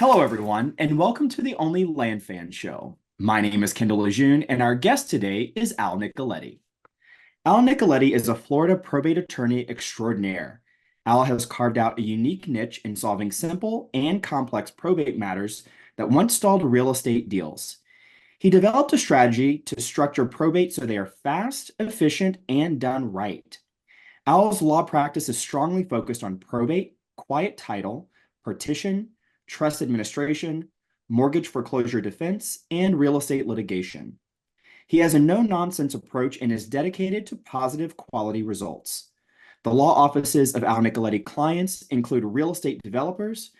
Hello, everyone, and welcome to the Only Land Fan Show. My name is Kendall Lejeune, and our guest today is Al Nicoletti. Al Nicoletti is a Florida probate attorney extraordinaire. Al has carved out a unique niche in solving simple and complex probate matters that once stalled real estate deals. He developed a strategy to structure probate so they are fast, efficient, and done right. Al's law practice is strongly focused on probate, quiet title, partition, trust administration, mortgage foreclosure defense, and real estate litigation. He has a no-nonsense approach and is dedicated to positive quality results. The law offices of Al Nicoletti clients include real estate developers,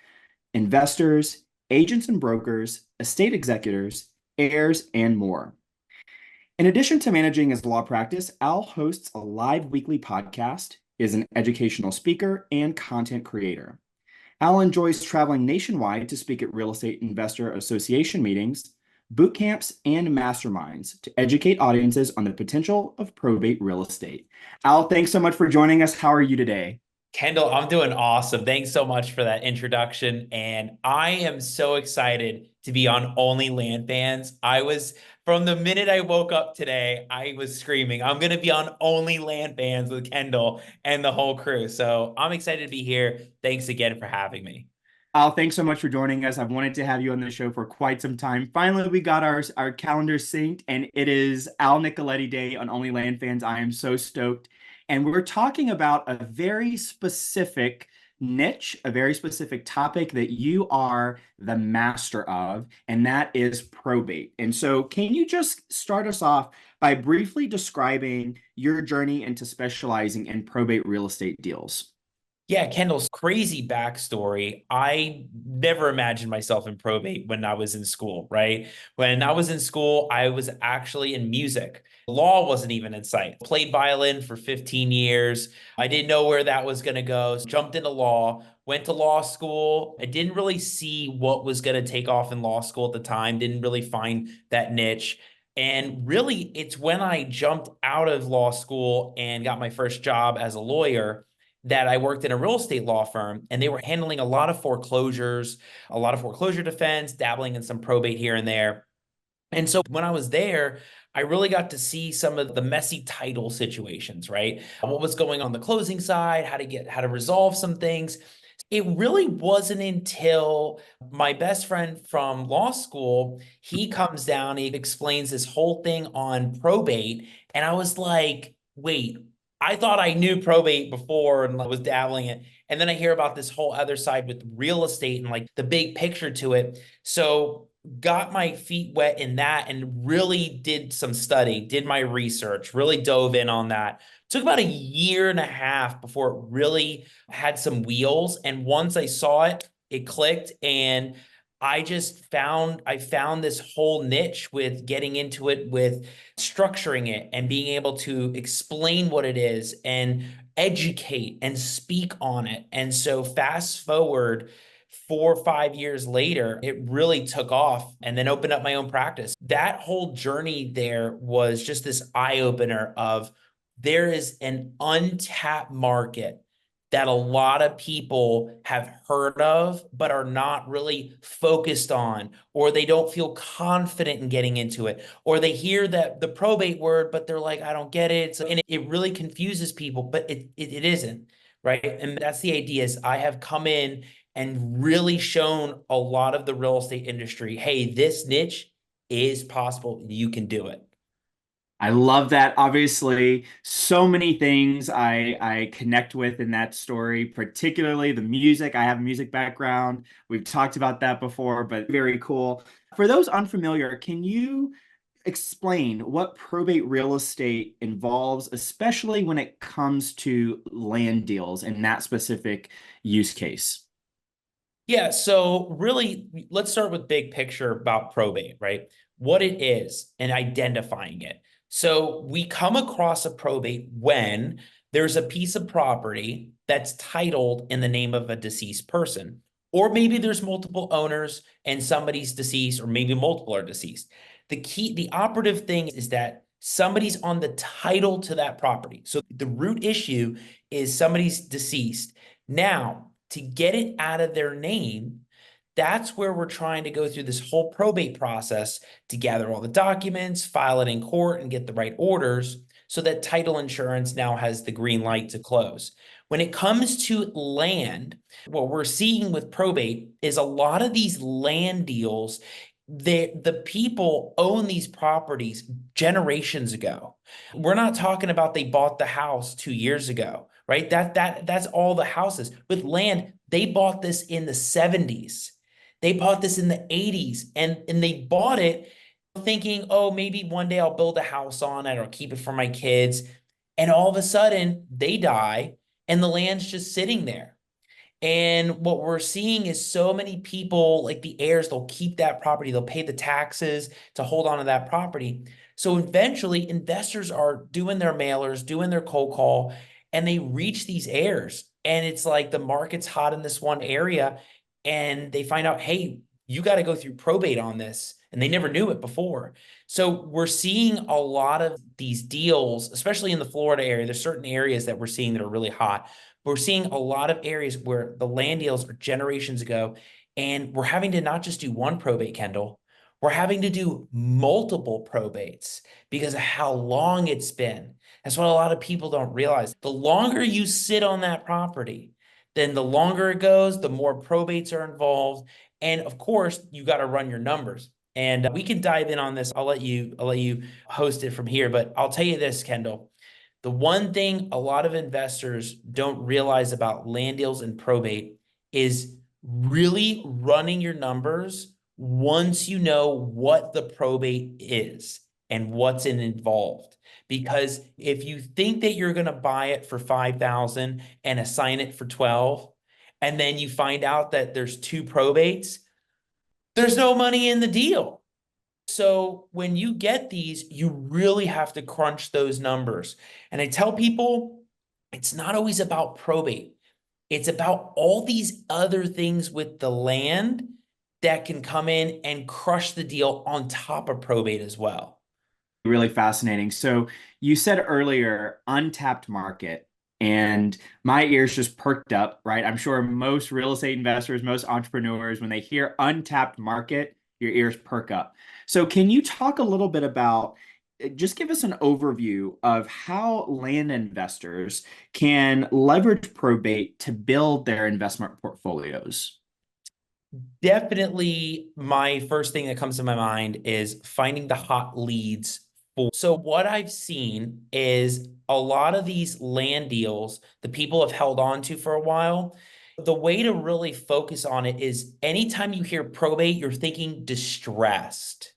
investors, agents and brokers, estate executors, heirs, and more. In addition to managing his law practice, Al hosts a live weekly podcast, is an educational speaker, and content creator. Al enjoys traveling nationwide to speak at real estate investor association meetings, boot camps, and masterminds to educate audiences on the potential of probate real estate. Al, thanks so much for joining us. How are you today? Kendall, I'm doing awesome. Thanks so much for that introduction. And I am so excited to be on OnlyLandFans. From the minute I woke up today, I was screaming, I'm going to be on OnlyLandFans with Kendall and the whole crew. So I'm excited to be here. Thanks again for having me. Al, thanks so much for joining us. I've wanted to have you on the show for quite some time. Finally, we got our calendars synced, and it is Al Nicoletti Day on Only Land Fans. I am so stoked. And we're talking about a very specific niche, a very specific topic that you are the master of, and that is probate. And so, can you just start us off by briefly describing your journey into specializing in probate real estate deals? Yeah, Kendall's crazy backstory. I never imagined myself in probate when I was in school, right? When I was in school, I was actually in music. Law wasn't even in sight. Played violin for 15 years. I didn't know where that was going to go. Jumped into law, went to law school. I didn't really see what was going to take off in law school at the time, didn't really find that niche. And really, it's when I jumped out of law school and got my first job as a lawyer that I worked in a real estate law firm, and they were handling a lot of foreclosures, a lot of foreclosure defense, dabbling in some probate here and there. And so when I was there, I really got to see some of the messy title situations, right? What was going on the closing side, how to resolve some things. It really wasn't until my best friend from law school, he comes down, he explains this whole thing on probate, and I was like, wait, I thought I knew probate before and I was dabbling it. And then I hear about this whole other side with real estate and like the big picture to it. So got my feet wet in that and really did some study, did my research, really dove in on that. Took about a year and a half before it really had some wheels. And once I saw it, it clicked. And I found this whole niche with getting into it, with structuring it and being able to explain what it is and educate and speak on it. And so fast forward 4 or 5 years later, it really took off and then opened up my own practice. That whole journey there was just this eye opener of there is an untapped market that a lot of people have heard of, but are not really focused on, or they don't feel confident in getting into it, or they hear that the probate word, but they're like, I don't get it. So, and it really confuses people, but it isn't, right? And that's the idea is I have come in and really shown a lot of the real estate industry, hey, this niche is possible. You can do it. I love that. Obviously, so many things I connect with in that story, particularly the music. I have a music background. We've talked about that before, but very cool. For those unfamiliar, can you explain what probate real estate involves, especially when it comes to land deals and that specific use case? Yeah, so really, let's start with big picture about probate, right? What it is and identifying it. So we come across a probate when there's a piece of property that's titled in the name of a deceased person, or maybe there's multiple owners and somebody's deceased, or maybe multiple are deceased. The operative thing is that somebody's on the title to that property. So the root issue is somebody's deceased. Now, to get it out of their name, That's where we're trying to go through this whole probate process to gather all the documents, file it in court, and get the right orders so that title insurance now has the green light to close. When it comes to land, what we're seeing with probate is a lot of these land deals, the people own these properties generations ago. We're not talking about they bought the house 2 years ago, right? That's all the houses. With land, they bought this in the 70s. They bought this in the 80s, and they bought it thinking, oh, maybe one day I'll build a house on it or keep it for my kids. And all of a sudden they die and the land's just sitting there. And what we're seeing is so many people, like the heirs, they'll keep that property, they'll pay the taxes to hold on to that property. So eventually, investors are doing their mailers, doing their cold call, and they reach these heirs. And it's like the market's hot in this one area, and they find out, hey, you got to go through probate on this. And they never knew it before. So we're seeing a lot of these deals, especially in the Florida area. There's certain areas that we're seeing that are really hot. We're seeing a lot of areas where the land deals are generations ago, and we're having to not just do one probate, Kendall. We're having to do multiple probates because of how long it's been. That's what a lot of people don't realize. The longer you sit on that property, then the longer it goes, the more probates are involved. And of course, you got to run your numbers. And we can dive in on this. I'll let you host it from here, but I'll tell you this, Kendall. The one thing a lot of investors don't realize about land deals and probate is really running your numbers once you know what the probate is and what's involved. Because if you think that you're going to buy it for 5,000 and assign it for 12, and then you find out that there's two probates, there's no money in the deal. So when you get these, you really have to crunch those numbers. And I tell people, it's not always about probate. It's about all these other things with the land that can come in and crush the deal on top of probate as well. Really fascinating. So you said earlier, untapped market, and my ears just perked up, right? I'm sure most real estate investors, most entrepreneurs, when they hear untapped market, your ears perk up. So can you talk a little bit about, just give us an overview of how land investors can leverage probate to build their investment portfolios? Definitely my first thing that comes to my mind is finding the hot leads. So what I've seen is a lot of these land deals that people have held on to for a while. The way to really focus on it is anytime you hear probate, you're thinking distressed.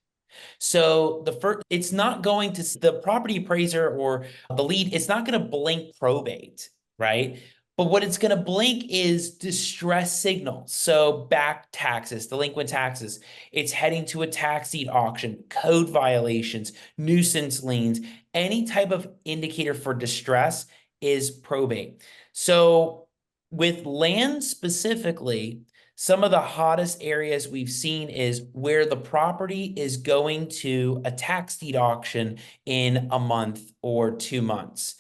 So the first, it's not going to the property appraiser or the lead, it's not going to blink probate, right? But what it's going to blink is distress signals. So back taxes, delinquent taxes. It's heading to a tax deed auction, code violations, nuisance liens, any type of indicator for distress is probate. So with land specifically, some of the hottest areas we've seen is where the property is going to a tax deed auction in a month or 2 months.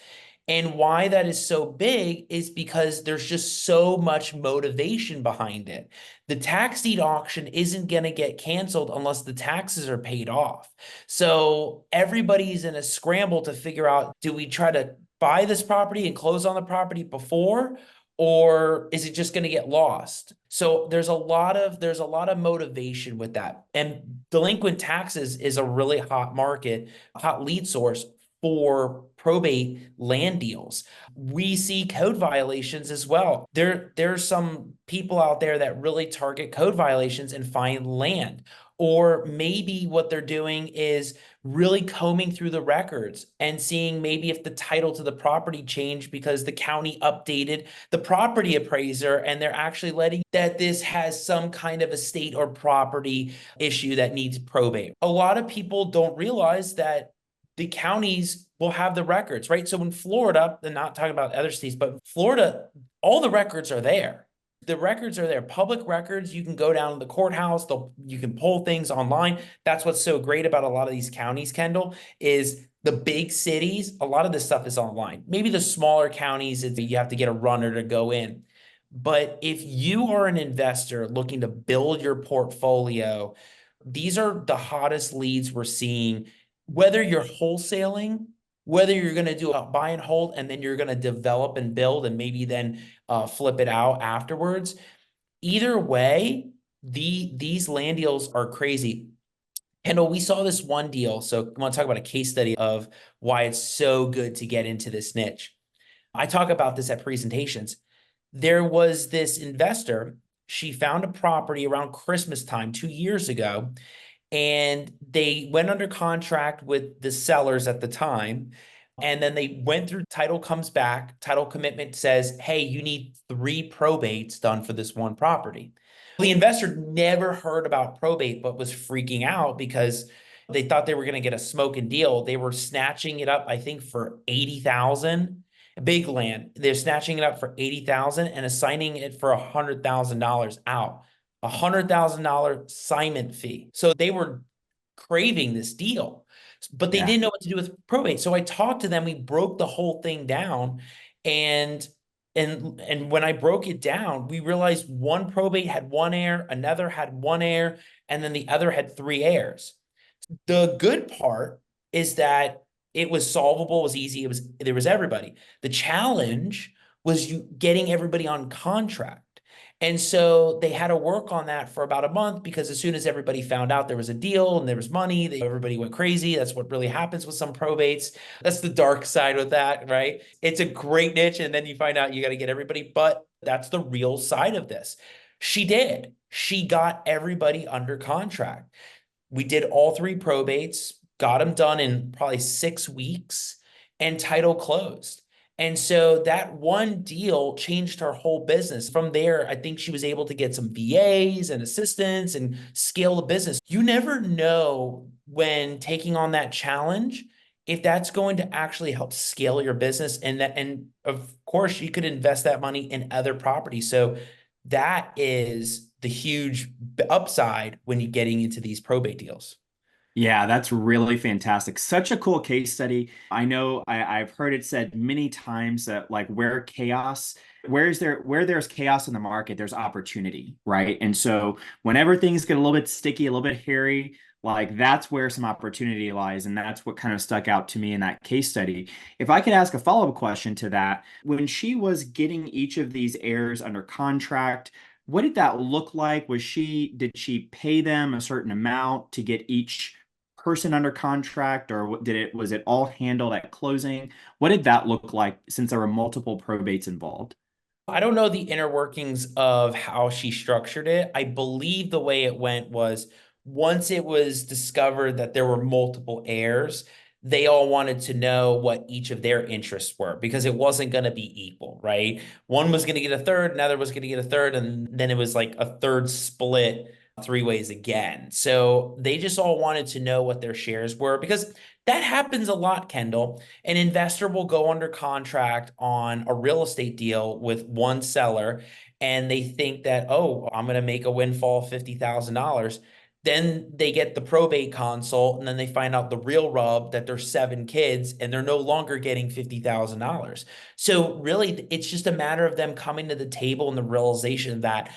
And why that is so big is because there's just so much motivation behind it. The tax deed auction isn't going to get canceled unless the taxes are paid off. So everybody's in a scramble to figure out, do we try to buy this property and close on the property before, or is it just going to get lost? So there's a lot of motivation with that. And delinquent taxes is a really hot market, hot lead source for probate land deals. We see code violations as well. There's some people out there that really target code violations and find land. Or maybe what they're doing is really combing through the records and seeing maybe if the title to the property changed because the county updated the property appraiser and they're actually letting that this has some kind of estate or property issue that needs probate. A lot of people don't realize that the counties will have the records, right? So in Florida, and not talking about other states, but Florida, all the records are there. The records are there, public records. You can go down to the courthouse. You can pull things online. That's what's so great about a lot of these counties, Kendall, is the big cities. A lot of this stuff is online. Maybe the smaller counties, you have to get a runner to go in. But if you are an investor looking to build your portfolio, these are the hottest leads we're seeing. Whether you're wholesaling, whether you're going to do a buy and hold, and then you're going to develop and build and maybe then flip it out afterwards. Either way, these land deals are crazy. Kendall, we saw this one deal. So I want to talk about a case study of why it's so good to get into this niche. I talk about this at presentations. There was this investor. She found a property around Christmas time 2 years ago, and they went under contract with the sellers at the time. And then they went through, title comes back, title commitment says, hey, you need 3 probates done for this one property. The investor never heard about probate, but was freaking out because they thought they were going to get a smoking deal. They were snatching it up, I think, for 80,000. Big land. They're snatching it up for 80,000 and assigning it for $100,000 out. $100,000 assignment fee. So they were craving this deal, but they Yeah. didn't know what to do with probate. So I talked to them. We broke the whole thing down, and when I broke it down, we realized one probate had 1 heir, another had 1 heir, and then the other had 3 heirs. The good part is that it was solvable, it was easy, there was everybody. The challenge was you getting everybody on contract. And so they had to work on that for about a month because as soon as everybody found out there was a deal and there was money, everybody went crazy. That's what really happens with some probates. That's the dark side with that, right? It's a great niche, and then you find out you got to get everybody, but that's the real side of this. She did. She got everybody under contract. We did all 3 probates, got them done in probably 6 weeks, and title closed. And so that one deal changed her whole business. From there, I think she was able to get some VAs and assistants and scale the business. You never know when taking on that challenge if that's going to actually help scale your business, and of course you could invest that money in other properties. So that is the huge upside when you're getting into these probate deals. Yeah, that's really fantastic. Such a cool case study. I know I've heard it said many times that like where there's chaos in the market, there's opportunity, right? And so whenever things get a little bit sticky, a little bit hairy, like that's where some opportunity lies. And that's what kind of stuck out to me in that case study. If I could ask a follow-up question to that, when she was getting each of these heirs under contract, what did that look like? Did she pay them a certain amount to get each person under contract, or was it all handled at closing? What did that look like since there were multiple probates involved? I don't know the inner workings of how she structured it. I believe the way it went was once it was discovered that there were multiple heirs, they all wanted to know what each of their interests were because it wasn't going to be equal, right? One was going to get a third, another was going to get a third, and then it was like a third split 3 ways again. So they just all wanted to know what their shares were because that happens a lot, Kendall. An investor will go under contract on a real estate deal with one seller and they think that, oh, I'm going to make a windfall of $50,000. Then they get the probate consult and then they find out the real rub that there's 7 kids and they're no longer getting $50,000. So really, it's just a matter of them coming to the table and the realization that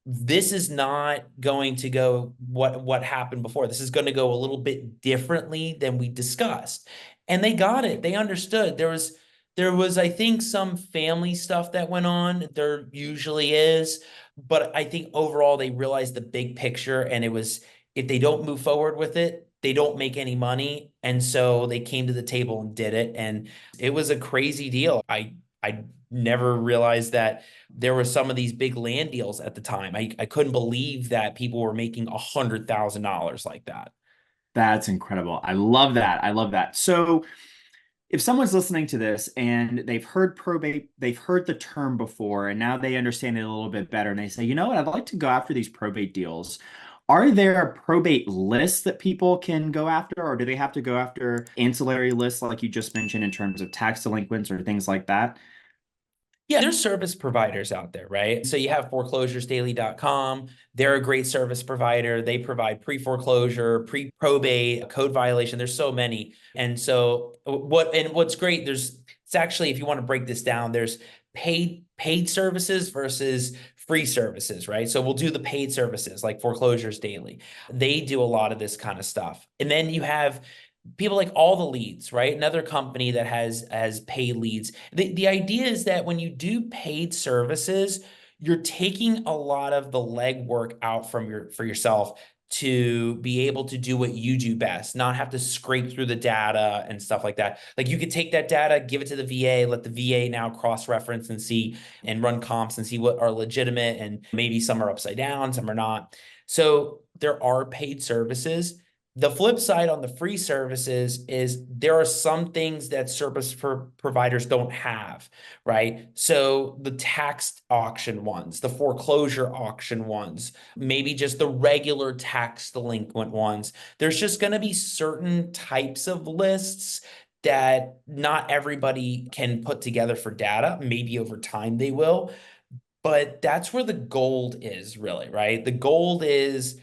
this is not going to go what happened before. This is going to go a little bit differently than we discussed. And they got it. They understood. There was I think some family stuff that went on. There usually is, but I think overall they realized the big picture and it was if they don't move forward with it, they don't make any money. And so they came to the table and did it. And it was a crazy deal. I never realized that there were some of these big land deals at the time. I couldn't believe that people were making $100,000 like that. That's incredible. I love that. I love that. So, if someone's listening to this and they've heard probate, they've heard the term before, and now they understand it a little bit better, and they say, you know what, I'd like to go after these probate deals. Are there probate lists that people can go after, or do they have to go after ancillary lists like you just mentioned in terms of tax delinquents or things like that? Yeah, there's service providers out there, right? So you have foreclosuresdaily.com. They're a great service provider. They provide pre-foreclosure, pre-probate, code violation. There's so many. And so what's great, It's actually, if you want to break this down, there's paid services versus free services, right? So we'll do the paid services like foreclosures daily. They do a lot of this kind of stuff. And then you have people like All the Leads, right? Another company that has paid leads. The idea is that when you do paid services, you're taking a lot of the legwork out from for yourself to be able to do what you do best, not have to scrape through the data and stuff like that. Like you could take that data, give it to the VA, let the VA now cross-reference and see and run comps and see what are legitimate, and maybe some are upside down, some are not. So there are paid services. The flip side on the free services is there are some things that service providers don't have, right? So the tax auction ones, the foreclosure auction ones, maybe just the regular tax delinquent ones. There's just going to be certain types of lists that not everybody can put together for data. Maybe over time they will, but that's where the gold is really, right? The gold is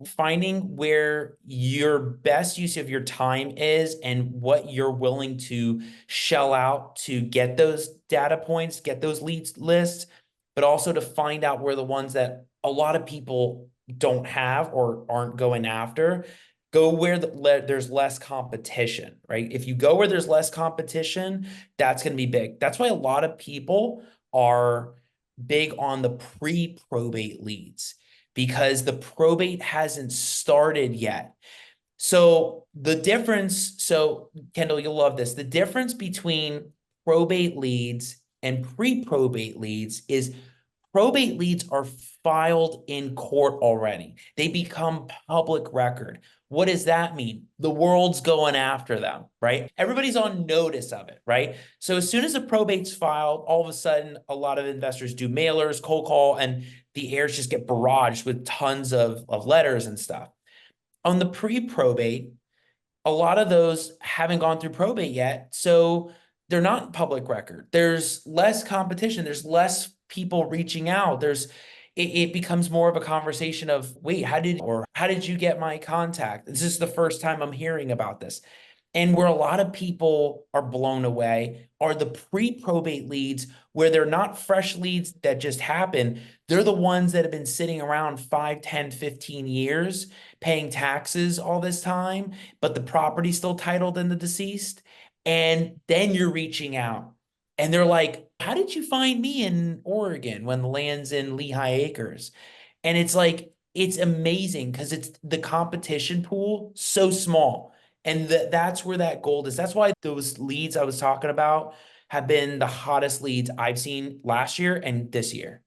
finding where your best use of your time is and what you're willing to shell out to get those data points, get those leads lists, but also to find out where the ones that a lot of people don't have or aren't going after. Go where there's less competition, right? If you go where there's less competition, that's going to be big. That's why a lot of people are big on the pre-probate leads, because the probate hasn't started yet. So the difference, so Kendall, you'll love this. The difference between probate leads and pre-probate leads is probate leads are filed in court already. They become public record. What does that mean? The world's going after them, right? Everybody's on notice of it, right? So as soon as a probate's filed, all of a sudden, a lot of investors do mailers, cold call, and the airs just get barraged with tons of letters and stuff. On the pre-probate, a lot of those haven't gone through probate yet, so they're not public record. There's less competition. There's less people reaching out. It becomes more of a conversation of, wait, how did you get my contact? This is the first time I'm hearing about this. And where a lot of people are blown away are the pre-probate leads, where they're not fresh leads that just happen. They're the ones that have been sitting around 5, 10, 15 years, paying taxes all this time, but the property's still titled in the deceased. And then you're reaching out and they're like, how did you find me in Oregon when the land's in Lehigh Acres? And it's like, it's amazing because it's the competition pool so small. And that's where that gold is. That's why those leads I was talking about have been the hottest leads I've seen last year and this year.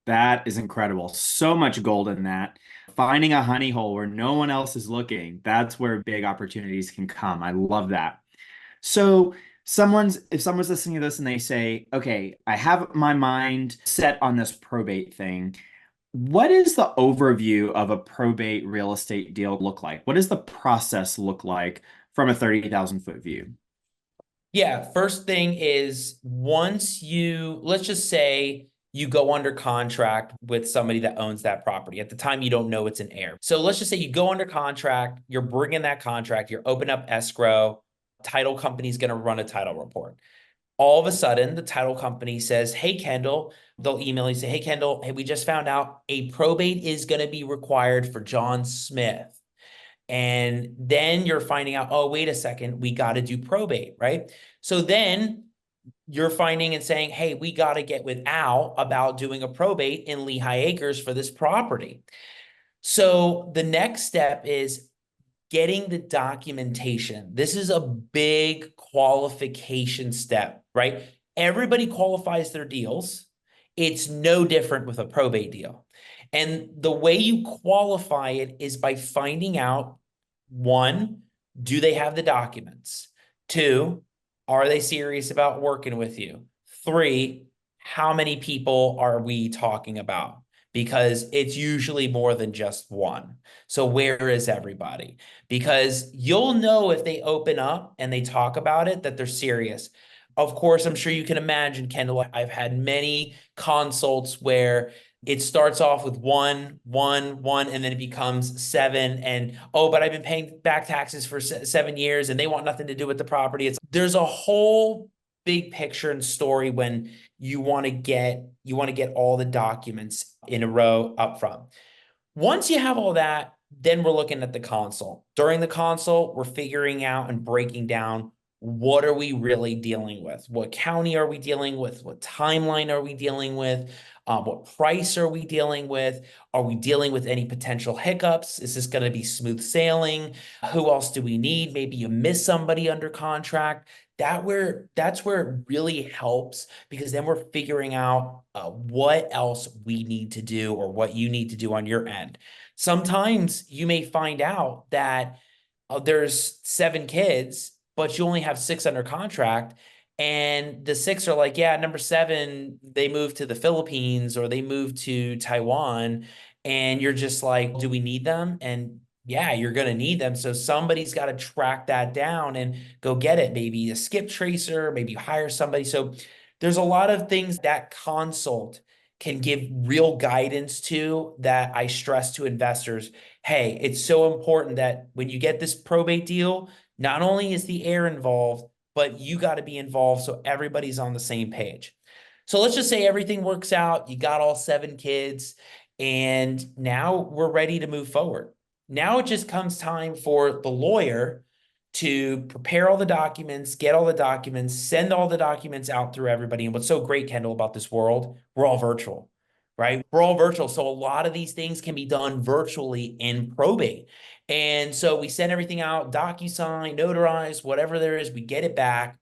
That is incredible. So much gold in that. Finding a honey hole where no one else is looking, that's where big opportunities can come. I love that. So, if someone's listening to this and they say, okay, I have my mind set on this probate thing, what is the overview of a probate real estate deal look like? What does the process look like from a 30,000 foot view? Yeah, first thing is once let's just say you go under contract with somebody that owns that property. At the time, you don't know it's an heir. So let's just say you go under contract, you're bringing that contract, you're opening up escrow, title company's going to run a title report. All of a sudden, the title company says, hey, Kendall, they'll email you, say, hey, Kendall, hey, we just found out a probate is going to be required for John Smith. And then you're finding out, oh, wait a second, we got to do probate, right? So then you're finding and saying, hey, we got to get with Al about doing a probate in Lehigh Acres for this property. So the next step is getting the documentation. This is a big qualification step, right? Everybody qualifies their deals. It's no different with a probate deal. And the way you qualify it is by finding out, one, do they have the documents? Two, are they serious about working with you? Three, how many people are we talking about? Because it's usually more than just one. So where is everybody? Because you'll know if they open up and they talk about it that they're serious. Of course, I'm sure you can imagine, Kendall, I've had many consults where it starts off with one, and then it becomes seven. And, oh, but I've been paying back taxes for 7 years and they want nothing to do with the property. There's a whole big picture and story when you want to get all the documents in a row up front. Once you have all that, then we're looking at the consult. During the consult, we're figuring out and breaking down what are we really dealing with? What county are we dealing with? What timeline are we dealing with? What price are we dealing with? Are we dealing with any potential hiccups? Is this going to be smooth sailing? Who else do we need? Maybe you miss somebody under contract. That's where it really helps, because then we're figuring out what else we need to do or what you need to do on your end. Sometimes you may find out that there's 7 kids, but you only have 6 under contract. And the 6 are like, yeah, number 7, they moved to the Philippines or they moved to Taiwan. And you're just like, do we need them? And yeah, you're going to need them. So somebody's got to track that down and go get it. Maybe a skip tracer, maybe you hire somebody. So there's a lot of things that consult can give real guidance to, that I stress to investors. Hey, it's so important that when you get this probate deal, not only is the heir involved, but you got to be involved so everybody's on the same page. So let's just say everything works out. You got all 7 kids, and now we're ready to move forward. Now it just comes time for the lawyer to prepare all the documents, get all the documents, send all the documents out through everybody. And what's so great, Kendall, about this world, we're all virtual, right? We're all virtual. So a lot of these things can be done virtually in probate. And so we send everything out, DocuSign, notarized, whatever there is, we get it back.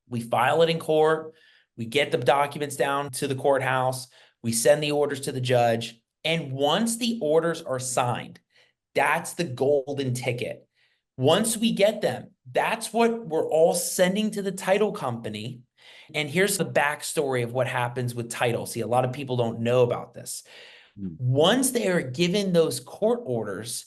We file it in court. We get the documents down to the courthouse. We send the orders to the judge. And once the orders are signed, that's the golden ticket. Once we get them, that's what we're all sending to the title company. And here's the backstory of what happens with title. See, a lot of people don't know about this. Once they are given those court orders,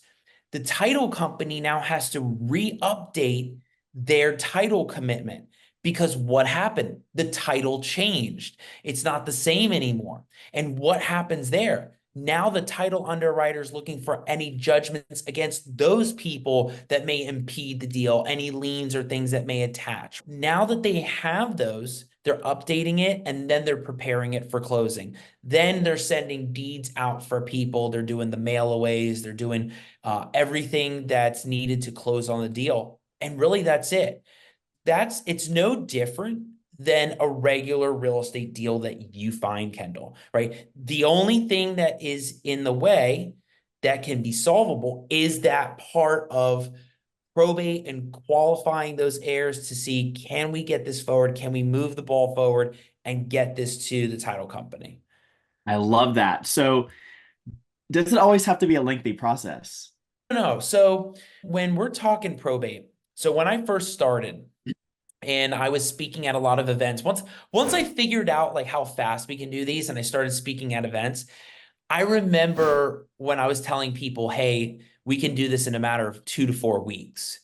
the title company now has to re-update their title commitment, because what happened? The title changed. It's not the same anymore. And what happens there? Now the title underwriter is looking for any judgments against those people that may impede the deal, any liens or things that may attach. Now that they have those, they're updating it, and then they're preparing it for closing. Then they're sending deeds out for people. They're doing the mailaways. They're doing everything that's needed to close on the deal. And really, that's it. It's no different than a regular real estate deal that you find, Kendall, right? The only thing that is in the way that can be solvable is that part of probate and qualifying those heirs to see, can we get this forward? Can we move the ball forward and get this to the title company? I love that. So, does it always have to be a lengthy process? No. So when we're talking probate, so when I first started, and I was speaking at a lot of events. Once I figured out like how fast we can do these, and I started speaking at events, I remember when I was telling people, hey, we can do this in a matter of 2 to 4 weeks.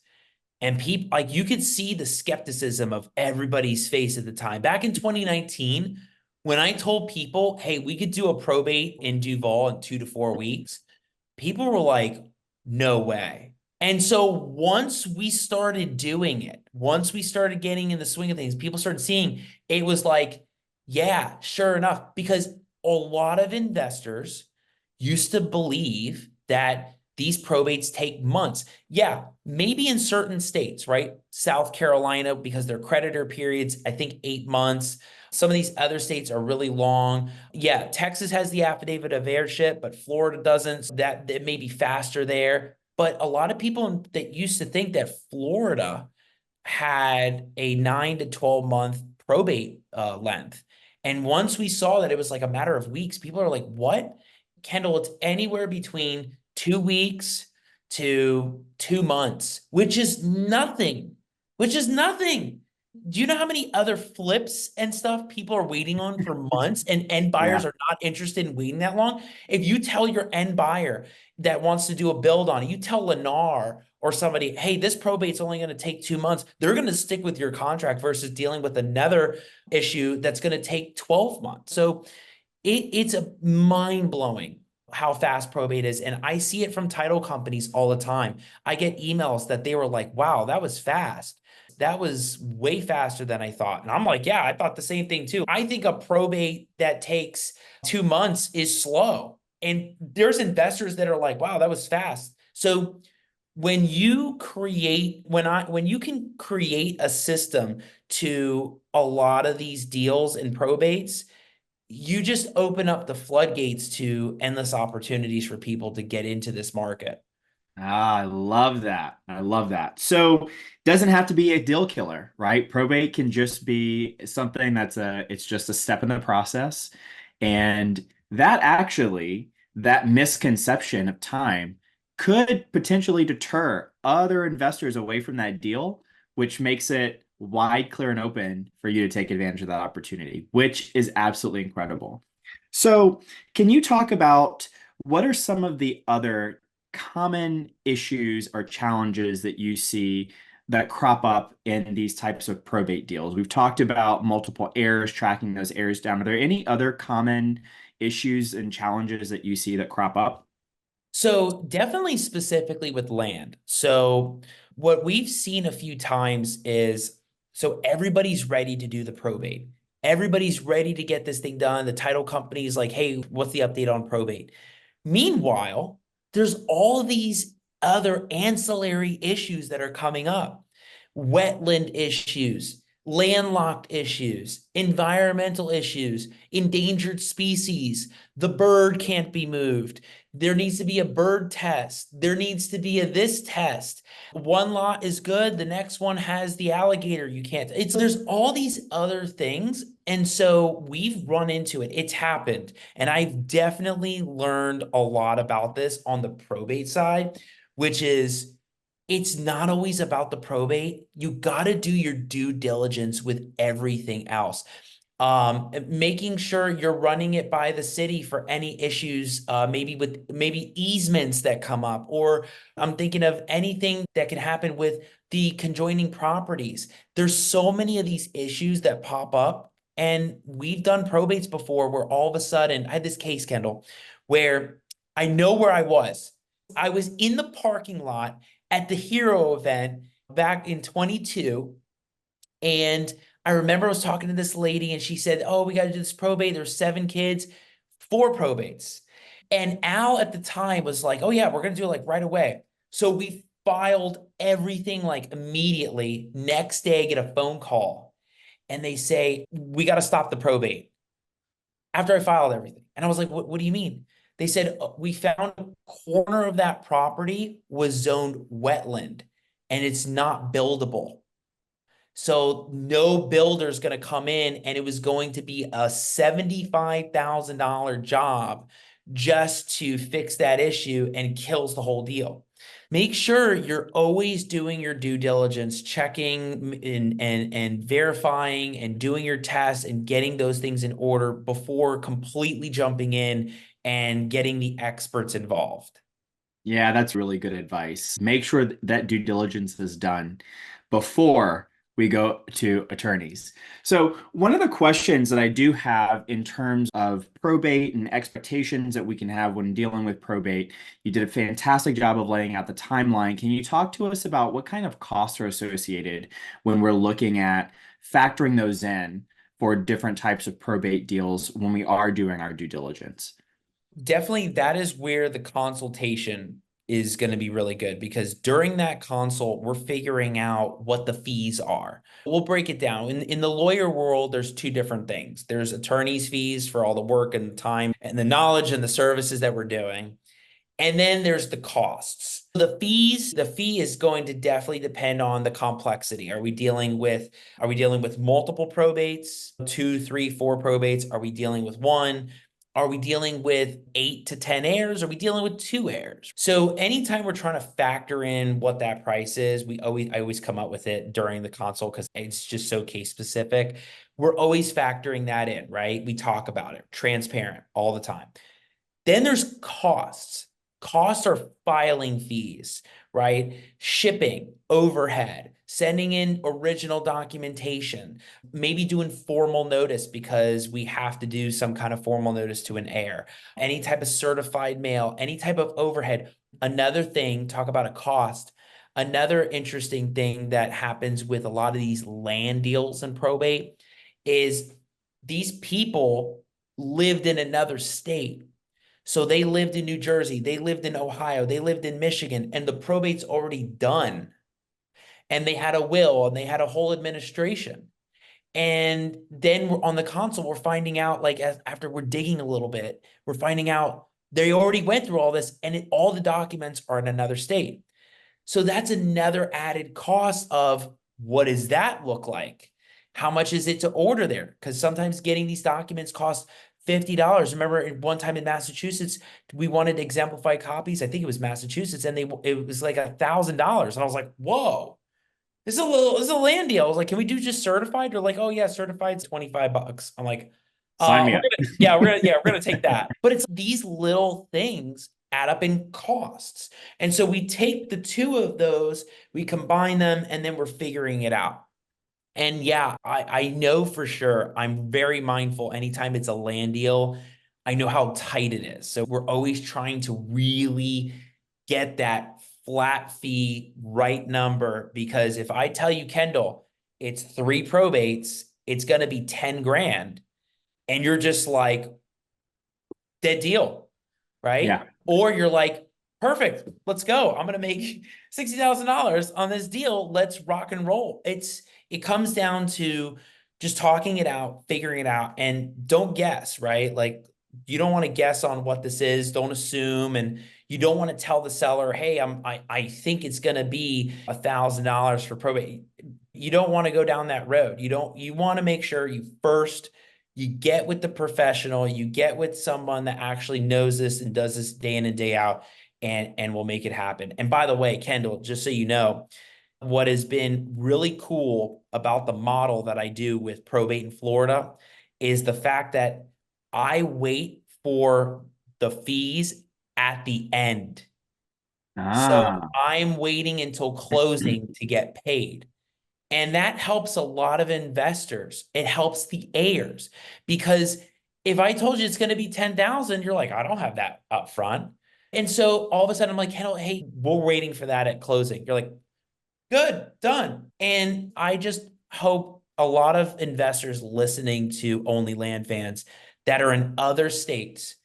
And people, like, you could see the skepticism of everybody's face at the time. Back in 2019, when I told people, hey, we could do a probate in Duval in 2 to 4 weeks, people were like, no way. And so once we started doing it, once we started getting in the swing of things, people started seeing, it was like, yeah, sure enough, because a lot of investors used to believe that these probates take months. Yeah, maybe in certain states, right? South Carolina, because their creditor periods, I think 8 months. Some of these other states are really long. Yeah, Texas has the affidavit of heirship, but Florida doesn't. So that it may be faster there. But a lot of people that used to think that Florida had a 9 to 12 month probate length. And once we saw that it was like a matter of weeks, people are like, what? Kendall, it's anywhere between 2 weeks to 2 months, which is nothing, which is nothing. Do you know how many other flips and stuff people are waiting on for months, and end buyers Yeah. are not interested in waiting that long? If you tell your end buyer that wants to do a build on it, you tell Lennar or somebody, hey, this probate's only going to take 2 months, they're going to stick with your contract versus dealing with another issue that's going to take 12 months. So it's a mind blowing how fast probate is. And I see it from title companies all the time. I get emails that they were like, wow, that was fast. That was way faster than I thought. And I'm like, yeah, I thought the same thing too. I think a probate that takes 2 months is slow. And there's investors that are like, wow, that was fast. So when you can create a system to a lot of these deals and probates, you just open up the floodgates to endless opportunities for people to get into this market. Ah, I love that. I love that. So, doesn't have to be a deal killer, right? Probate can just be something it's just a step in the process. And that misconception of time could potentially deter other investors away from that deal, which makes it wide, clear, and open for you to take advantage of that opportunity, which is absolutely incredible. So, can you talk about what are some of the other common issues or challenges that you see that crop up in these types of probate deals? We've talked about multiple heirs, tracking those heirs down. Are there any other common issues and challenges that you see that crop up? So definitely specifically with land. So what we've seen a few times is so everybody's ready to do the probate. Everybody's ready to get this thing done. The title company is like, hey, what's the update on probate? Meanwhile, there's all these other ancillary issues that are coming up. Wetland issues, landlocked issues, environmental issues, endangered species. The bird can't be moved. There needs to be a bird test. There needs to be a this test. One lot is good. The next one has the alligator. You can't. There's all these other things. And so we've run into it. It's happened. And I've definitely learned a lot about this on the probate side, which is it's not always about the probate. You got to do your due diligence with everything else. Making sure you're running it by the city for any issues, maybe easements that come up, or I'm thinking of anything that can happen with the conjoining properties. There's so many of these issues that pop up, and we've done probates before where all of a sudden I had this case, Kendall, where I know where I was. I was in the parking lot at the Hero event back in 22. And I remember I was talking to this lady and she said, oh, we got to do this probate. There's 7 kids, 4 probates. And Al at the time was like, oh, yeah, we're going to do it like right away. So we filed everything like immediately. Next day, I get a phone call and they say, we got to stop the probate after I filed everything. And I was like, what do you mean? They said, we found a corner of that property was zoned wetland and it's not buildable. So no builder's going to come in and it was going to be a $75,000 job just to fix that issue and kills the whole deal. Make sure you're always doing your due diligence, checking and verifying and doing your tests and getting those things in order before completely jumping in and getting the experts involved. Yeah, that's really good advice. Make sure that due diligence is done before we go to attorneys. So, one of the questions that I do have in terms of probate and expectations that we can have when dealing with probate, you did a fantastic job of laying out the timeline. Can you talk to us about what kind of costs are associated when we're looking at factoring those in for different types of probate deals when we are doing our due diligence? Definitely, that is where the consultation is going to be really good because during that consult, we're figuring out what the fees are. We'll break it down. In the lawyer world, there's 2 different things. There's attorney's fees for all the work and the time and the knowledge and the services that we're doing. And then there's the costs. The fee is going to definitely depend on the complexity. Are we dealing with multiple probates, 2, 3, 4 probates? Are we dealing with one? Are we dealing with 8 to 10 heirs? Are we dealing with 2 heirs? So anytime we're trying to factor in what that price is, I always come up with it during the consult because it's just so case specific. We're always factoring that in, right? We talk about it, transparent all the time. Then there's costs. Costs are filing fees, right? Shipping, overhead, sending in original documentation, maybe doing formal notice because we have to do some kind of formal notice to an heir, any type of certified mail, any type of overhead. Another thing, talk about a cost. Another interesting thing that happens with a lot of these land deals in probate is these people lived in another state. So they lived in New Jersey, they lived in Ohio, they lived in Michigan, and the probate's already done. And they had a will and they had a whole administration. And then on the console, we're finding out, like, after we're digging a little bit, we're finding out they already went through all this and all the documents are in another state. So that's another added cost of what does that look like? How much is it to order there? Because sometimes getting these documents costs $50. Remember, one time in Massachusetts, we wanted to exemplify copies. I think it was Massachusetts, and it was like $1,000. And I was like, whoa, this is a land deal. I was like, can we do just certified? They're like, oh yeah, certified's $25. I'm like, Sign me up. we're gonna take that. But it's these little things add up in costs. And so we take the two of those, we combine them, and then we're figuring it out. And yeah, I know for sure. I'm very mindful anytime it's a land deal. I know how tight it is. So we're always trying to really get that flat fee right number, because if I tell you, Kendall, it's 3 probates, it's going to be 10 grand, and you're just like, dead deal, right? Yeah. Or you're like, perfect, let's go. I'm gonna make $60,000 on this deal. Let's rock and roll. It comes down to just talking it out, figuring it out, and don't guess, right? Like, you don't want to guess on what this is. Don't assume, and you don't want to tell the seller, "Hey, I think it's gonna be $1,000 for probate." You don't want to go down that road. You want to make sure you get with the professional, you get with someone that actually knows this and does this day in and day out, and will make it happen. And by the way, Kendall, just so you know, what has been really cool about the model that I do with probate in Florida is the fact that I wait for the fees at the end. So Ah, I'm waiting until closing to get paid. And that helps a lot of investors. It helps the heirs, because if I told you it's going to be 10,000, you're like, I don't have that up front. And so all of a sudden I'm like, hey, we're waiting for that at closing. You're like, good, done. And I just hope a lot of investors listening to OnlyLandFans that are in other states,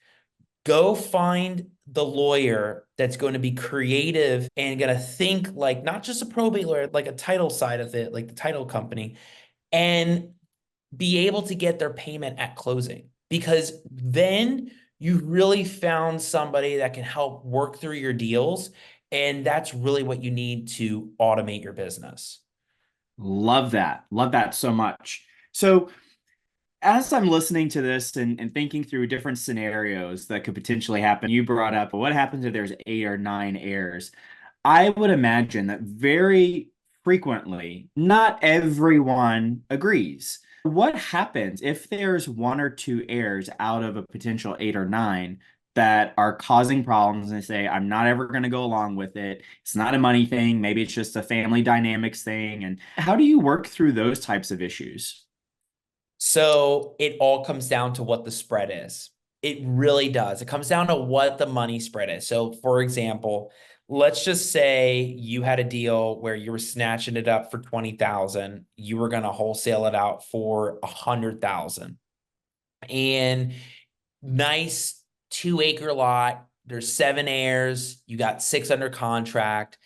go find the lawyer that's going to be creative and going to think like not just a probate lawyer, like a title side of it, like the title company, and be able to get their payment at closing. Because then you really found somebody that can help work through your deals. And that's really what you need to automate your business. love that. Love that so much. So, as I'm listening to this and thinking through different scenarios that could potentially happen, you brought up what happens if there's 8 or 9 heirs. I would imagine that very frequently, not everyone agrees. What happens if there's 1 or 2 heirs out of a potential 8 or 9 that are causing problems and they say, I'm not ever going to go along with it? It's not a money thing. Maybe it's just a family dynamics thing. And how do you work through those types of issues? So it all comes down to what the spread is. It really does. It comes down to what the money spread is. So, for example, let's just say you had a deal where you were snatching it up for 20,000. You were going to wholesale it out for 100,000. And nice 2 acre lot. There's 7 heirs. You got 6 under contract.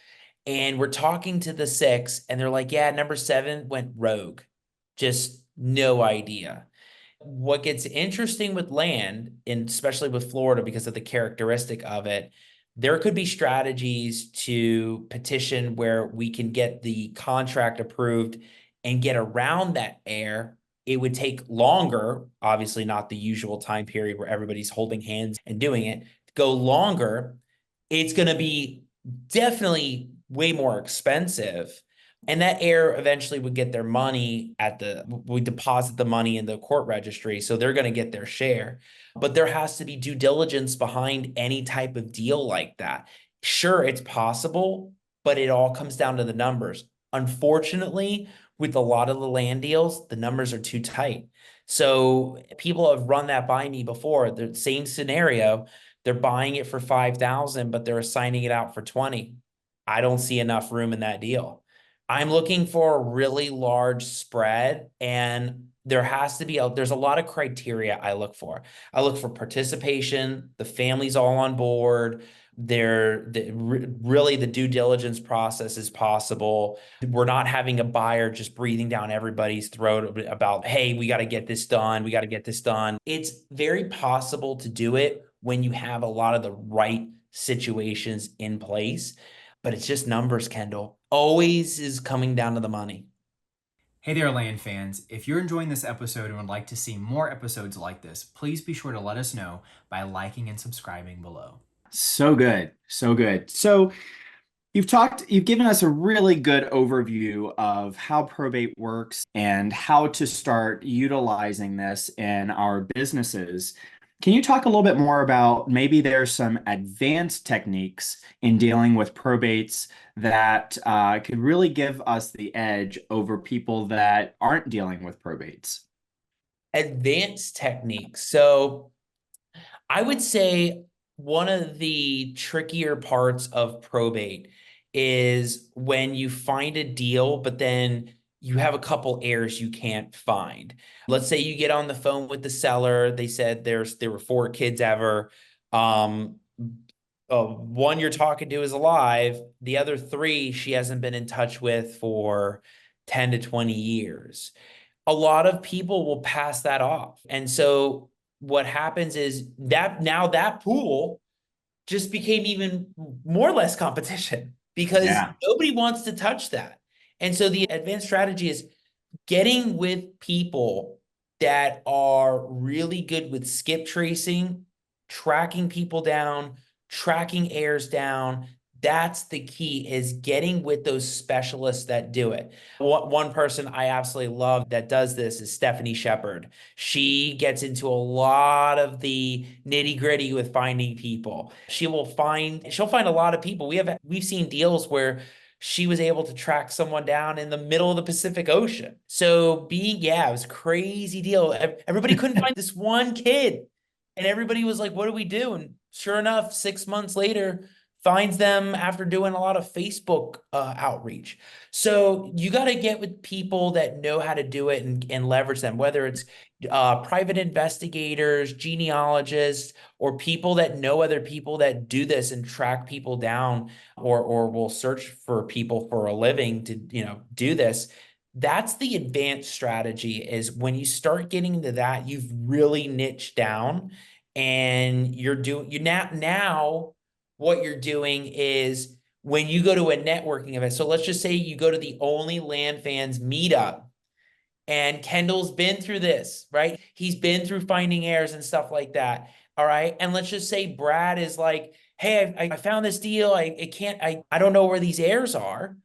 And we're talking to the 6, and they're like, yeah, number 7 went rogue. Just no idea. What gets interesting with land, and especially with Florida because of the characteristic of it, there could be strategies to petition where we can get the contract approved and get around that heir. It would take longer, obviously not the usual time period where everybody's holding hands and doing it. Go longer, it's going to be definitely way more expensive. And that heir eventually would get their money we deposit the money in the court registry. So they're going to get their share. But there has to be due diligence behind any type of deal like that. Sure, it's possible, but it all comes down to the numbers. Unfortunately, with a lot of the land deals, the numbers are too tight. So people have run that by me before. The same scenario, they're buying it for 5,000, but they're assigning it out for 20. I don't see enough room in that deal. I'm looking for a really large spread, and there's a lot of criteria I look for. I look for participation, the family's all on board, really the due diligence process is possible. We're not having a buyer just breathing down everybody's throat about, hey, we got to get this done. We got to get this done. It's very possible to do it when you have a lot of the right situations in place, but it's just numbers, Kendall. Always is coming down to the money. Hey there, land fans. If you're enjoying this episode and would like to see more episodes like this, please be sure to let us know by liking and subscribing below. So good. So good. So, you've given us a really good overview of how probate works and how to start utilizing this in our businesses. Can you talk a little bit more about maybe there's some advanced techniques in dealing with probates that could really give us the edge over people that aren't dealing with probates? Advanced techniques. So I would say one of the trickier parts of probate is when you find a deal, but then you have a couple heirs you can't find. Let's say you get on the phone with the seller. They said there were four kids ever. Um, One you're talking to is alive. The other three she hasn't been in touch with for 10 to 20 years. A lot of people will pass that off. And so what happens is that now that pool just became even more or less competition because Yeah. nobody wants to touch that. And so the advanced strategy is getting with people that are really good with skip tracing, tracking people down, tracking heirs down. That's the key, is getting with those specialists that do it. One person I absolutely love that does this is Stephanie Shepard. She gets into a lot of the nitty gritty with finding people. She'll find a lot of people. We've seen deals where she was able to track someone down in the middle of the Pacific Ocean. So yeah, it was a crazy deal. Everybody couldn't find this one kid. And everybody was like, what do we do? And sure enough, 6 months later, finds them after doing a lot of Facebook outreach. So you got to get with people that know how to do it and leverage them, whether it's private investigators, genealogists, or people that know other people that do this and track people down, or will search for people for a living to, do this. That's the advanced strategy, is when you start getting into that, you've really niched down, and now what you're doing is when you go to a networking event. So let's just say you go to the Only Land Fans meetup, and Kendall's been through this, right? He's been through finding heirs and stuff like that. All right. And let's just say Brad is like, hey, I found this deal. I don't know where these heirs are.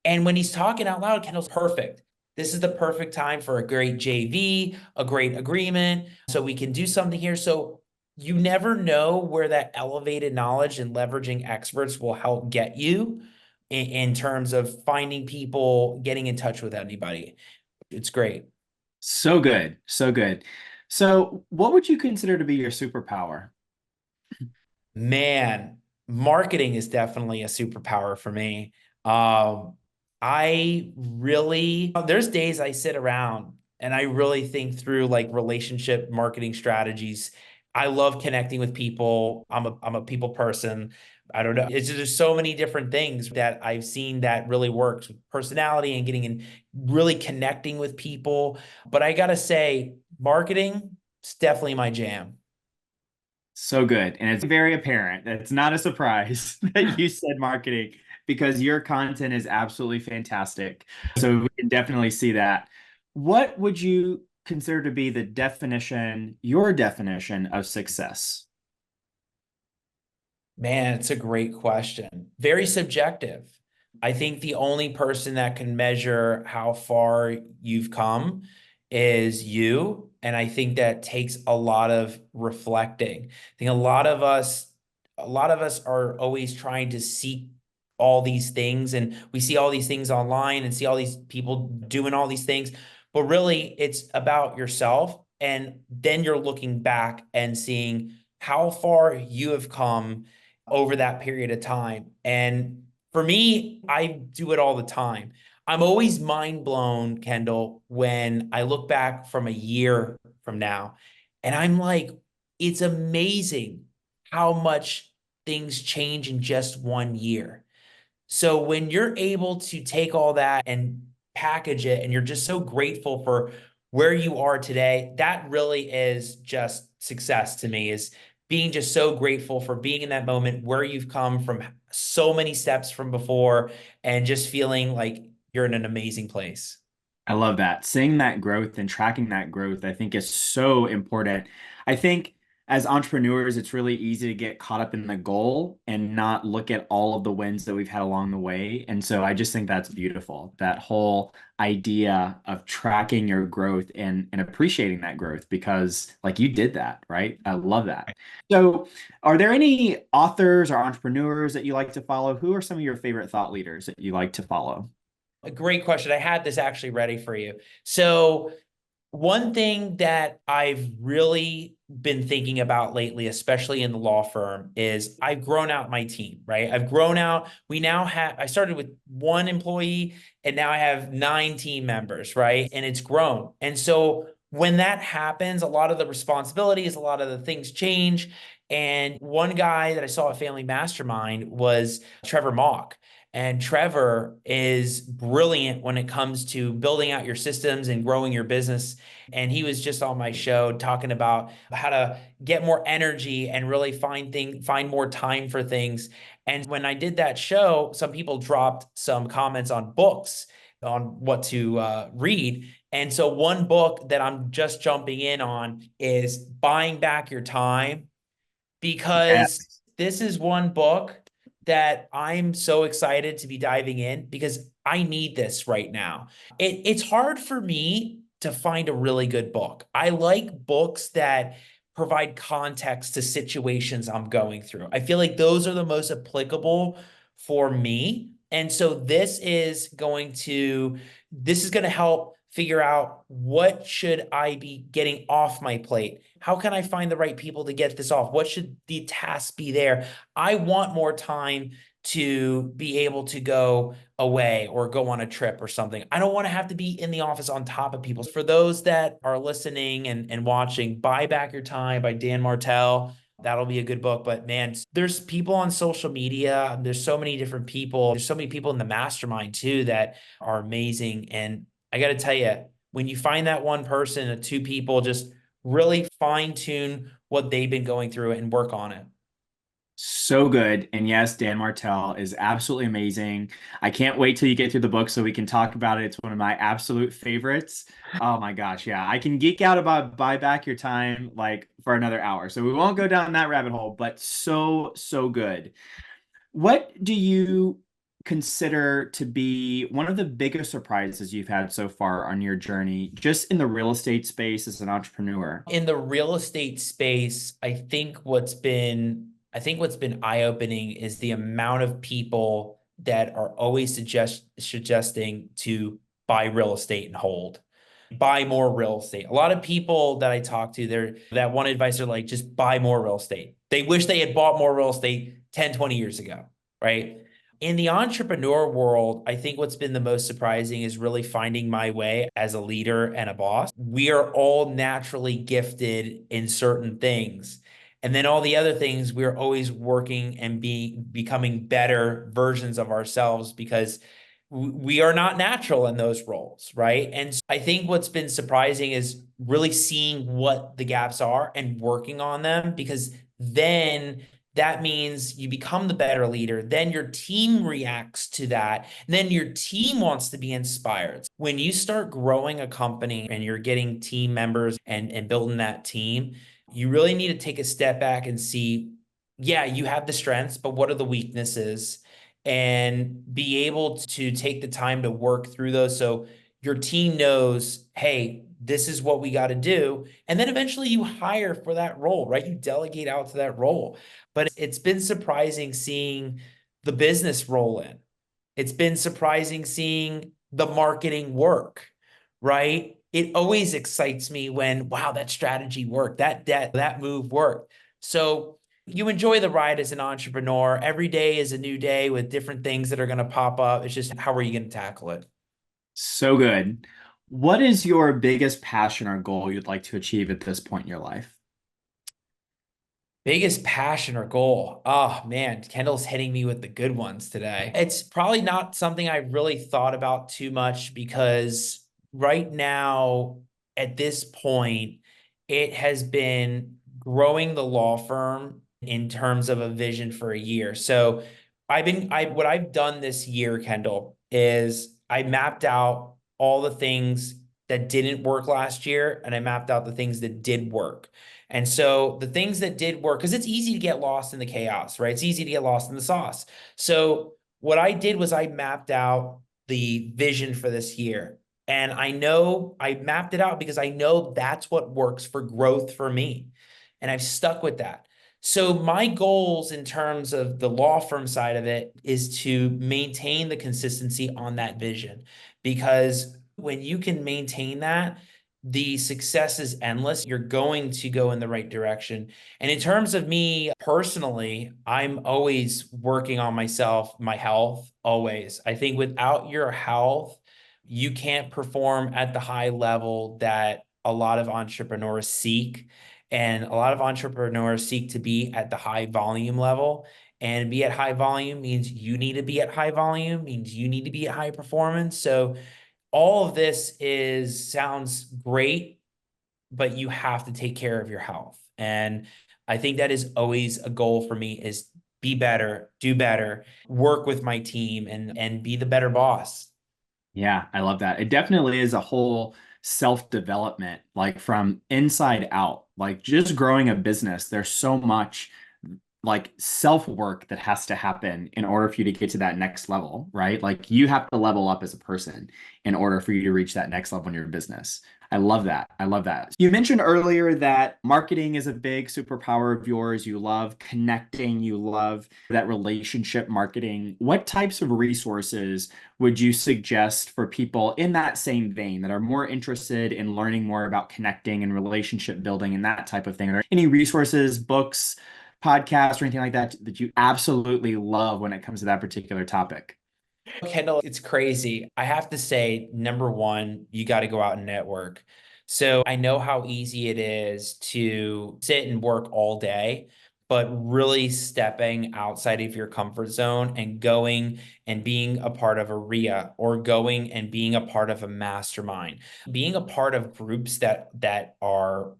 And when he's talking out loud, Kendall's perfect. This is the perfect time for a great JV, a great agreement. So we can do something here. So you never know where that elevated knowledge and leveraging experts will help get you in terms of finding people, getting in touch with anybody. It's great. So good. So good. So, what would you consider to be your superpower? Man, marketing is definitely a superpower for me. Um, there's days I sit around and I really think through like relationship marketing strategies. I love connecting with people. I'm a people person. I don't know. It's just, there's so many different things that I've seen that really works with personality and getting in, really connecting with people. But I gotta say, marketing is definitely my jam. So good. And it's very apparent. It's not a surprise that you said marketing because your content is absolutely fantastic. So we can definitely see that. What would you consider to be your definition of success? Man, it's a great question. Very subjective. I think the only person that can measure how far you've come is you. And I think that takes a lot of reflecting. I think a lot of us are always trying to seek all these things, and we see all these things online and see all these people doing all these things. But really, it's about yourself. And then you're looking back and seeing how far you have come over that period of time. And For me, I do it all the time. I'm always mind blown, Kendall, when I look back from a year from now, and I'm like, it's amazing how much things change in just 1 year. So when you're able to take all that and package it, and you're just so grateful for where you are today, that really is just success to me, is being just so grateful for being in that moment where you've come from so many steps from before and just feeling like you're in an amazing place. I love that. Seeing that growth and tracking that growth, I think is so important. I think as entrepreneurs, it's really easy to get caught up in the goal and not look at all of the wins that we've had along the way. And so I just think that's beautiful. That whole idea of tracking your growth and appreciating that growth because like you did that, right? I love that. So are there any authors or entrepreneurs that you like to follow? Who are some of your favorite thought leaders that you like to follow? A great question. I had this actually ready for you. So one thing that I've really been thinking about lately, especially in the law firm, is I've grown out my team, right? I've grown out. We now have, I started with one employee and now I have 9 team members, right? And it's grown. And so when that happens, a lot of the responsibilities, a lot of the things change. And one guy that I saw at Family Mastermind was Trevor Mock. And Trevor is brilliant when it comes to building out your systems and growing your business. And he was just on my show talking about how to get more energy and really find more time for things. And when I did that show, some people dropped some comments on books on what to read. And so one book that I'm just jumping in on is Buying Back Your Time, because Yes. this is one book that I'm so excited to be diving in because I need this right now. It's hard for me to find a really good book. I like books that provide context to situations I'm going through. I feel like those are the most applicable for me. And so this is going to help figure out what should I be getting off my plate? How can I find the right people to get this off? What should the tasks be there? I want more time to be able to go away or go on a trip or something. I don't want to have to be in the office on top of people. For those that are listening and watching, Buy Back Your Time by Dan Martell. That'll be a good book. But man, there's people on social media. There's so many different people. There's so many people in the mastermind too that are amazing. And I got to tell you, when you find that one person or 2 people, just really fine tune what they've been going through and work on it. So good. And yes, Dan Martell is absolutely amazing. I can't wait till you get through the book so we can talk about it. It's one of my absolute favorites. Oh my gosh, yeah. I can geek out about Buy Back Your Time like for another hour. So we won't go down that rabbit hole, but so, so good. What do you consider to be one of the biggest surprises you've had so far on your journey, just in the real estate space as an entrepreneur? In the real estate space, I think what's been eye-opening is the amount of people that are always suggesting to buy real estate and hold. Buy more real estate. A lot of people that I talk to, they're that one advice are like, just buy more real estate. They wish they had bought more real estate 10, 20 years ago, right? In the entrepreneur world, I think what's been the most surprising is really finding my way as a leader and a boss. We are all naturally gifted in certain things. And then all the other things, we're always working and becoming better versions of ourselves because we are not natural in those roles, right? And I think what's been surprising is really seeing what the gaps are and working on them, because then that means you become the better leader. Then your team reacts to that. And then your team wants to be inspired. When you start growing a company and you're getting team members and building that team, you really need to take a step back and see, yeah, you have the strengths, but what are the weaknesses? And be able to take the time to work through those so your team knows, hey, this is what we got to do. And then eventually you hire for that role, right? You delegate out to that role. But it's been surprising seeing the business roll in. It's been surprising seeing the marketing work, right? It always excites me when, wow, that strategy worked, that move worked. So You enjoy the ride as an entrepreneur. Every day is a new day with different things that are going to pop up. It's just how are you going to tackle it? So good. What is your biggest passion or goal you'd like to achieve at this point in your life? Biggest passion or goal. Oh man, Kendall's hitting me with the good ones today. It's probably not something I really thought about too much because right now, at this point, it has been growing the law firm in terms of a vision for a year. So what I've done this year, Kendall, is I mapped out all the things that didn't work last year and I mapped out the things that did work. And so the things that did work, because it's easy to get lost in the chaos, right? It's easy to get lost in the sauce. So what I did was I mapped out the vision for this year. And I know I mapped it out because I know that's what works for growth for me. And I've stuck with that. So my goals in terms of the law firm side of it is to maintain the consistency on that vision. Because when you can maintain that, the success is endless. You're going to go in the right direction. And in terms of me personally, I'm always working on myself, my health, always. I think without your health, you can't perform at the high level that a lot of entrepreneurs seek. And a lot of entrepreneurs seek to be at the high volume level. And be at high volume means you need to be at high volume, means you need to be at high performance. So all of this is sounds great, but you have to take care of your health. And I think that is always a goal for me is be better, do better, work with my team and be the better boss. Yeah, I love that. It definitely is a whole self-development, like from inside out. Like just growing a business, there's so much like self-work that has to happen in order for you to get to that next level, right? Like you have to level up as a person in order for you to reach that next level in your business. I love that. I love that. You mentioned earlier that marketing is a big superpower of yours. You love connecting, you love that relationship marketing. What types of resources would you suggest for people in that same vein that are more interested in learning more about connecting and relationship building and that type of thing? Are there any resources, books, podcasts, or anything like that that you absolutely love when it comes to that particular topic? Kendall, it's crazy. I have to say, number one, you got to go out and network. So I know how easy it is to sit and work all day, but really stepping outside of your comfort zone and going and being a part of a RIA or going and being a part of a mastermind, being a part of groups that are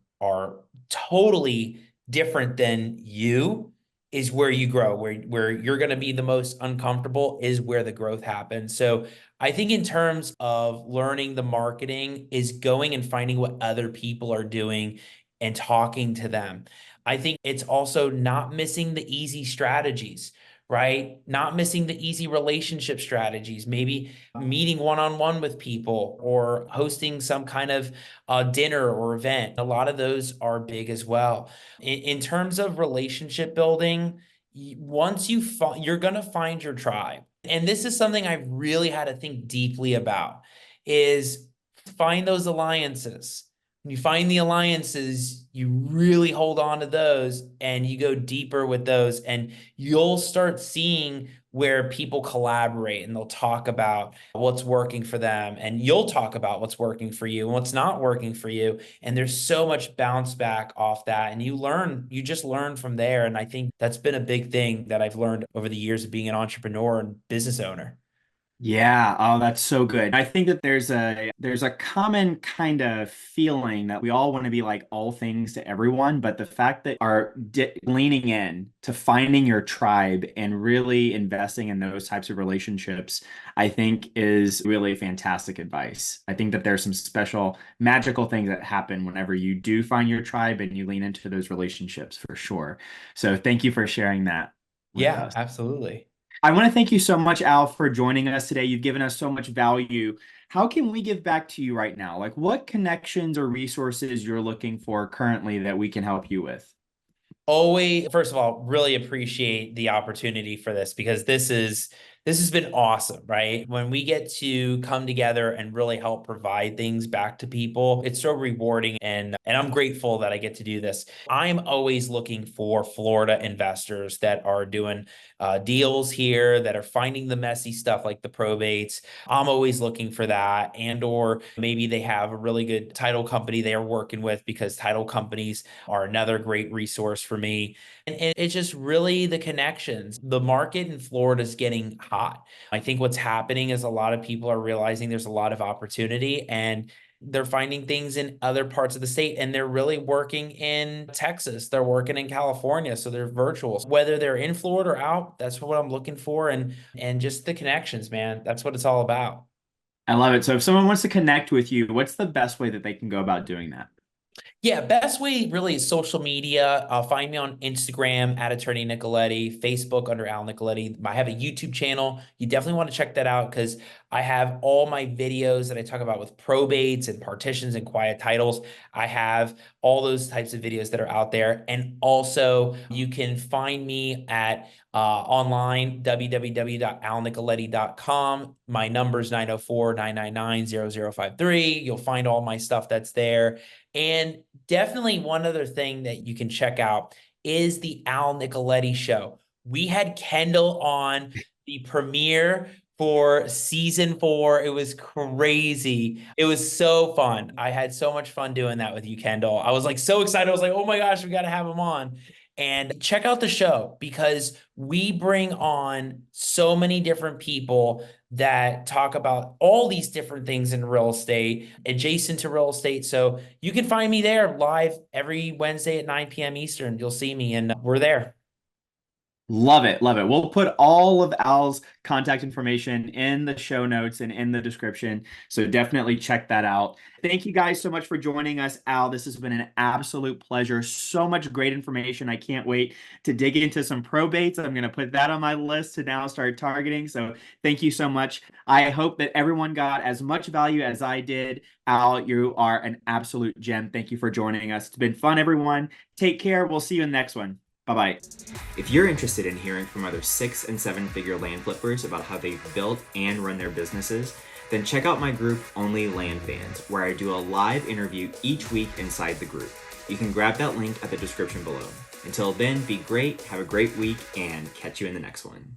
totally different than you is where you grow, where you're going to be the most uncomfortable is where the growth happens. So I think in terms of learning the marketing is going and finding what other people are doing and talking to them. I think it's also not missing the easy strategies, right? Not missing the easy relationship strategies, maybe meeting one-on-one with people or hosting some kind of dinner or event. A lot of those are big as well. In terms of relationship building, once you're going to find your tribe. And this is something I've really had to think deeply about is find those alliances. When you find the alliances, you really hold on to those and you go deeper with those and you'll start seeing where people collaborate and they'll talk about what's working for them and you'll talk about what's working for you and what's not working for you. And there's so much bounce back off that. And you just learn from there. And I think that's been a big thing that I've learned over the years of being an entrepreneur and business owner. Yeah, oh, that's so good. I think that there's a common kind of feeling that we all want to be like all things to everyone, but the fact that are leaning in to finding your tribe and really investing in those types of relationships, I think is really fantastic advice. I think that there's some special magical things that happen whenever you do find your tribe and you lean into those relationships for sure. So thank you for sharing that with Yeah, us. absolutely. I want to thank you so much, Al, for joining us today. You've given us so much value. How can we give back to you right now? Like what connections or resources you're looking for currently that we can help you with? Always, first of all, really appreciate the opportunity for this because This has been awesome, right? When we get to come together and really help provide things back to people, it's so rewarding and I'm grateful that I get to do this. I'm always looking for Florida investors that are doing deals here, that are finding the messy stuff like the probates. I'm always looking for that, and or maybe they have a really good title company they are working with, because title companies are another great resource for me. And it's just really the connections. The market in Florida is getting hot. I think what's happening is a lot of people are realizing there's a lot of opportunity, and they're finding things in other parts of the state, and they're really working in Texas. They're working in California. So they're virtual. Whether they're in Florida or out, that's what I'm looking for. And just the connections, man. That's what it's all about. I love it. So if someone wants to connect with you, what's the best way that they can go about doing that? Yeah, best way really is social media. Find me on Instagram at Attorney Nicoletti, Facebook under Al Nicoletti. I have a YouTube channel. You definitely want to check that out because I have all my videos that I talk about with probates and partitions and quiet titles. I have all those types of videos that are out there. And also, you can find me at online, www.alnicoletti.com. My number's 904-999-0053. You'll find all my stuff that's there. And definitely one other thing that you can check out is the Al Nicoletti show. We had Kendall on the premiere for season 4. It was crazy. It was so fun. I had so much fun doing that with you, Kendall. I was like so excited. I was like, oh my gosh, we got to have him on. And check out the show because we bring on so many different people that talk about all these different things in real estate, adjacent to real estate. So you can find me there live every Wednesday at 9 p.m. Eastern. You'll see me, and we're there. Love it. Love it. We'll put all of Al's contact information in the show notes and in the description. So definitely check that out. Thank you guys so much for joining us, Al. This has been an absolute pleasure. So much great information. I can't wait to dig into some probates. I'm going to put that on my list to now start targeting. So thank you so much. I hope that everyone got as much value as I did. Al, you are an absolute gem. Thank you for joining us. It's been fun, everyone. Take care. We'll see you in the next one. Bye-bye. If you're interested in hearing from other 6- and 7-figure land flippers about how they've built and run their businesses, then check out my group OnlyLandFans, where I do a live interview each week inside the group. You can grab that link at the description below. Until then, be great, have a great week, and catch you in the next one.